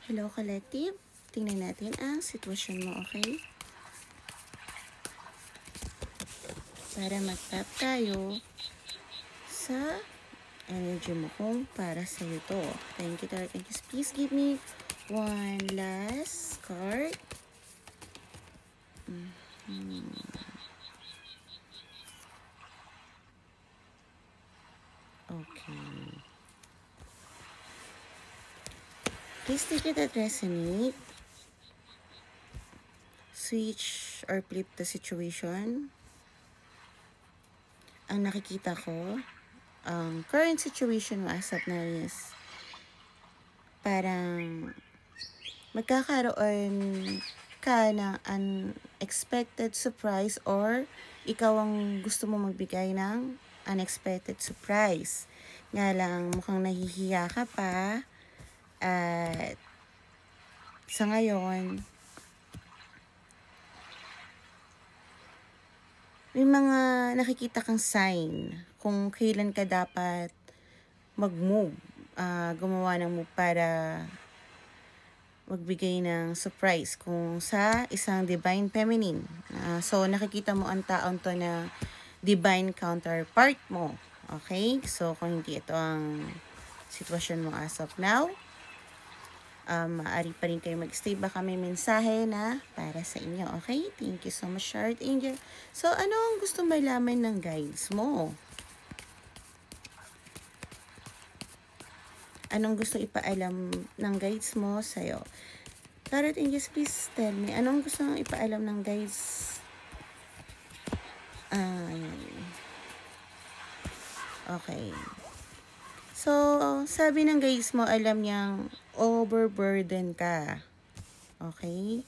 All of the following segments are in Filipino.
Hello, Collective. Tingnan natin ang sitwasyon mo, okay? Para mag-tap tayo sa energy mo kung para sa'yo to. Thank you, Lord. Thank you. Please give me one last card. Okay. Please take it that resonate. Switch or flip the situation. Ang nakikita ko, ang current situation mo as of now is parang magkakaroon ka ng unexpected surprise or ikaw ang gusto mo magbigay ng unexpected surprise. Nga lang mukhang nahihiya ka pa at sa ngayon may mga nakikita kang sign kung kailan ka dapat mag-move, gumawa ng move para magbigay ng surprise kung sa isang divine feminine. So, nakikita mo ang taon to na divine counterpart mo. Okay? So, kung hindi ito ang sitwasyon mo as of now, maaari pa rin kayo mag-stay. Baka may mensahe na para sa inyo. Okay? Thank you so much, Shard Angel. So, ano ang gusto malaman ng guides mo? Anong gusto ipaalam ng guides mo sa'yo? Tarot Angels, please tell me, anong gusto mong ipaalam ng guides? Ayan. Okay. So, sabi ng guides mo, alam niyang overburden ka. Okay?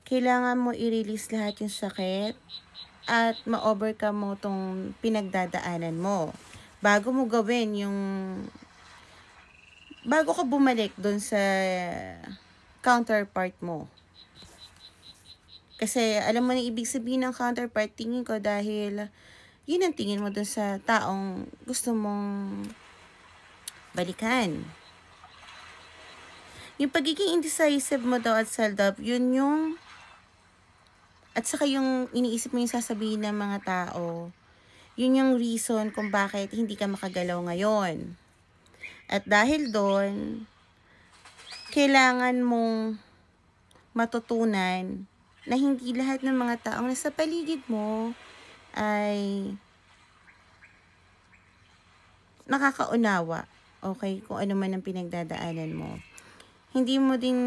Kailangan mo i-release lahat yung sakit at ma-overcome mo tong pinagdadaanan mo. Bago mo gawin yung bago ka bumalik doon sa counterpart mo. Kasi alam mo na ibig sabihin ng counterpart, tingin ko dahil yun ang tingin mo doon sa taong gusto mong balikan. Yung pagiging indecisive mo daw at self-doubt, yun yung at saka yung iniisip mo yung sasabihin ng mga tao, yun yung reason kung bakit hindi ka makagalaw ngayon. At dahil doon, kailangan mong matutunan na hindi lahat ng mga taong nasa paligid mo ay nakakaunawa, okay, kung ano man ang pinagdadaanan mo. Hindi mo din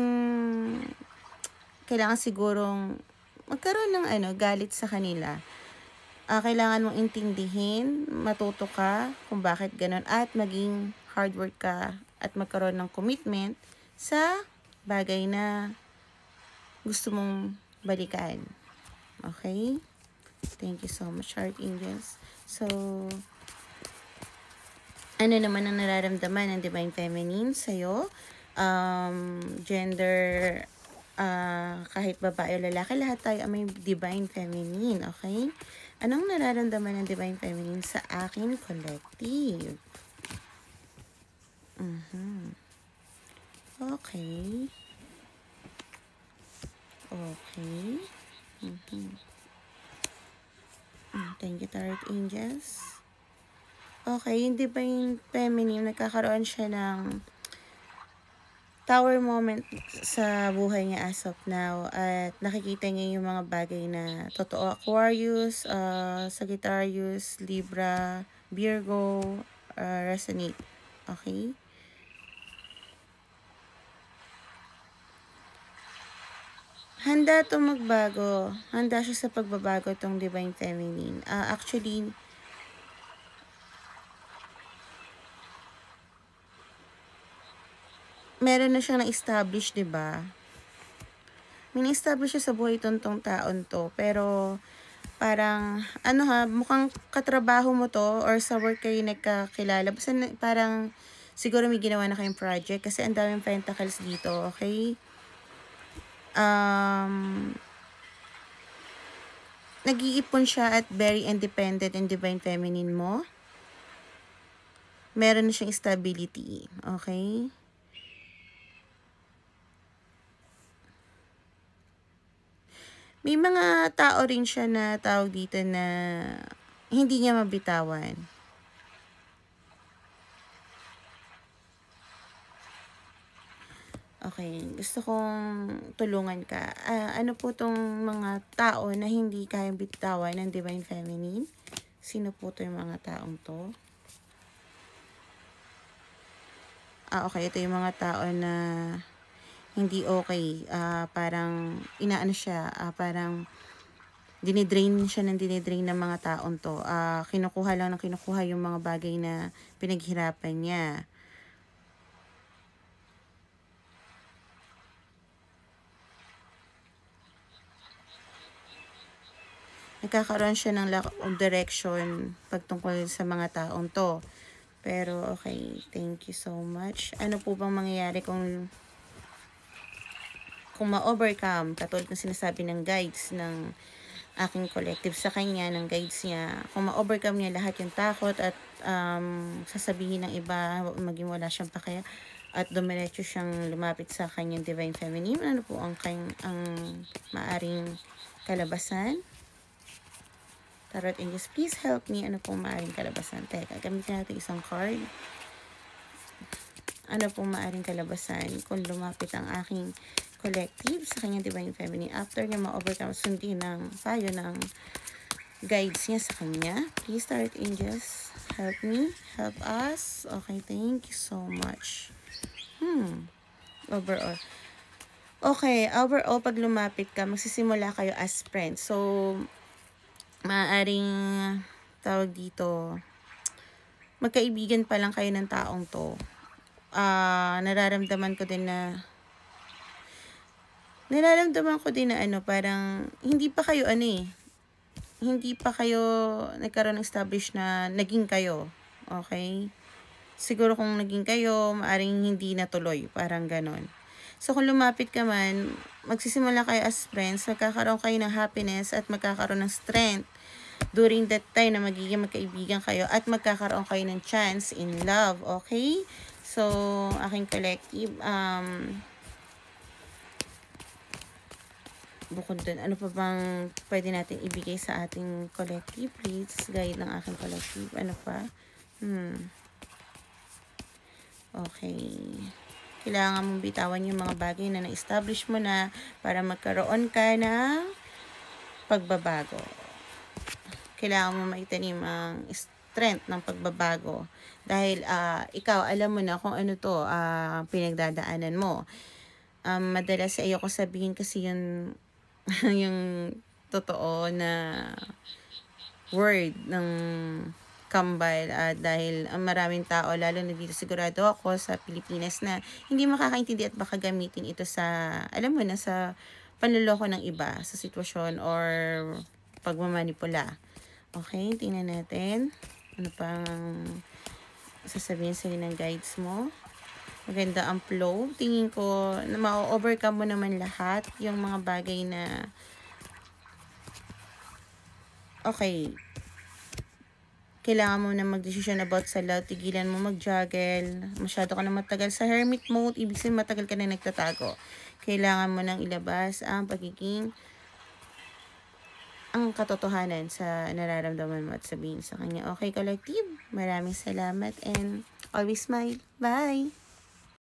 kailangan sigurong magkaroon ng galit sa kanila. Kailangan mong intindihin, matuto ka kung bakit ganun at maging hard work ka at magkaroon ng commitment sa bagay na gusto mong balikan. Okay? Thank you so much, Heart Angels. So, ano naman ang nararamdaman ng Divine Feminine sa'yo? Gender, kahit babae o lalaki, lahat tayo ay may Divine Feminine, okay? Anong nararamdaman ng Divine Feminine sa akin, Collective? Okay. Okay. Thank you, Tarot Angels. Okay, yung Divine Feminine, nagkakaroon siya ng tower moment sa buhay niya as of now at nakikita niya yung mga bagay na totoo. Aquarius, Sagittarius, Libra, Virgo, resonate. Okay? Handa itong magbago. Handa siya sa pagbabago itong Divine Feminine. Actually, meron na siyang na-establish, diba? May na-establish siya sa buhay tong taon to. Pero, parang, mukhang katrabaho mo to or sa work kayo nagkakilala. Basta parang, siguro may ginawa na kayong project kasi ang daming pentacles dito, okay? Nag-iipon siya at very independent and Divine Feminine mo. meron na siyang stability. Okay? May mga tao rin siya na tawag dito na hindi niya mabitawan. Okay, gusto kong tulungan ka. Ano po tong mga tao na hindi kayang bitawan ng Divine Feminine? Sino po to yung mga taong to? Okay, ito yung mga tao na hindi okay. Parang inaano siya, parang dinidrain siya ng dinidrain ng mga taong to. Kinukuha lang ng kinukuha yung mga bagay na pinaghirapan niya. Nagkakaroon siya ng lack of direction pagtungkol sa mga taong to. Pero, okay, thank you so much. Ano po bang mangyayari kung ma-overcome, katulad ng sinasabi ng guides ng aking collective sa kanya, ng guides niya, kung ma-overcome niya lahat yung takot at sasabihin ng iba, maging wala siyang pakaya, at dumiretso siyang lumapit sa kanyang Divine Feminine, ano po ang maaring kalabasan? Tarot Angels, please help me. Ano pong maaring kalabasan? Teka, gamitin natin isang card. Ano pong maaring kalabasan kung lumapit ang aking collective sa kanyang Divine Feminine after niya ma-overcome, sundin ng payo ng guides niya sa kanya? Please, Tarot Angels, help me, help us. Okay, thank you so much. Overall. Okay, overall, pag lumapit ka, magsisimula kayo as friends. So, maaring tawag dito, magkaibigan pa lang kayo ng taong to. Nararamdaman ko din na parang hindi pa kayo hindi pa kayo nagkaroon ng establish na naging kayo. Okay? Siguro kung naging kayo, maaring hindi natuloy, parang ganon. So, kung lumapit ka man, magsisimula kayo as friends, magkakaroon kayo ng happiness at magkakaroon ng strength during that time na magiging magkaibigan kayo at magkakaroon kayo ng chance in love, okay? So, aking collective, bukod dun, ano pa bang pwede natin ibigay sa ating collective? Please, guide ng aking collective. Ano pa? Okay. Kailangan mong bitawan yung mga bagay na na-establish mo na para magkaroon ka ng pagbabago. Kailangan mo maitanim ang strength ng pagbabago. Dahil ikaw, alam mo na kung ano to pinagdadaanan mo. Madalas sa iyo ko sabihin kasi yun yung totoo na word ng kambal dahil maraming tao, lalo na dito sigurado ako sa Pilipinas, na hindi makakaintindi at baka gamitin ito sa, alam mo na, sa panloloko ng iba, sa sitwasyon or pagmamanipula. Okay, tingnan natin. Ano pang sasabihin sa'yo ng guides mo? Maganda ang flow. Tingin ko na ma-overcome mo naman lahat yung mga bagay na okay, kailangan mo na mag-decision about sa love, tigilan mo mag-juggle, masyado ka na matagal sa hermit mode, ibig sabihin matagal ka na nagtatago. Kailangan mo nang ilabas ang ang katotohanan sa nararamdaman mo at sabihin sa kanya. Okay, collective, maraming salamat and always smile. Bye!